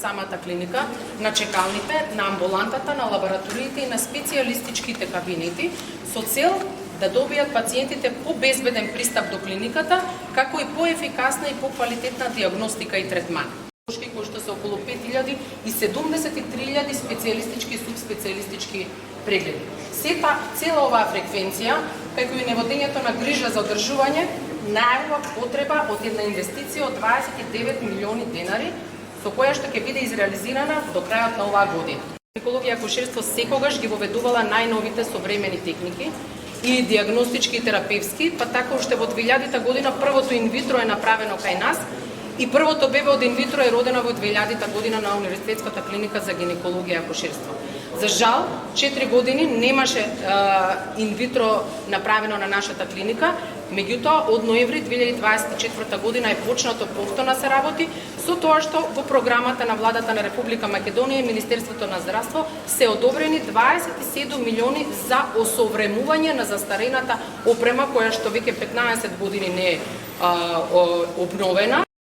самата клиника, на чекалните, на амбулантата, на лабораториите и на специјалистичките кабинети со цел да добијат пациентите по-безбеден пристап до клиниката, како и поефикасна и поквалитетна диагностика и третман. Кои што се околу 5000 и 73.000 специјалистички и субспецијалистички прегледи. Цела оваа фреквенција, како и неводењето на грижа за одржување, најава потреба од една инвестиција од 29 милиони денари, со која што ќе биде изреализирана до крајот на оваа година. Гинекологија и акушерство секогаш ги воведувала најновите современи техники и диагностички и терапевски, па така уште во 2000 година првото инвитро е направено кај нас и првото бебе од инвитро е родено во 2000 година на Универзитетската клиника за гинекологија и акушерство. За жал, 4 години немаше инвитро направено на нашата клиника, меѓутоа од ноември 2024 година е почнато повторно се работи, со тоа што во програмата на владата на Република Македонија и Министерството на здравство се одобрени 27 милиони за осовремување на застарената опрема која што веќе 15 години не е обновена.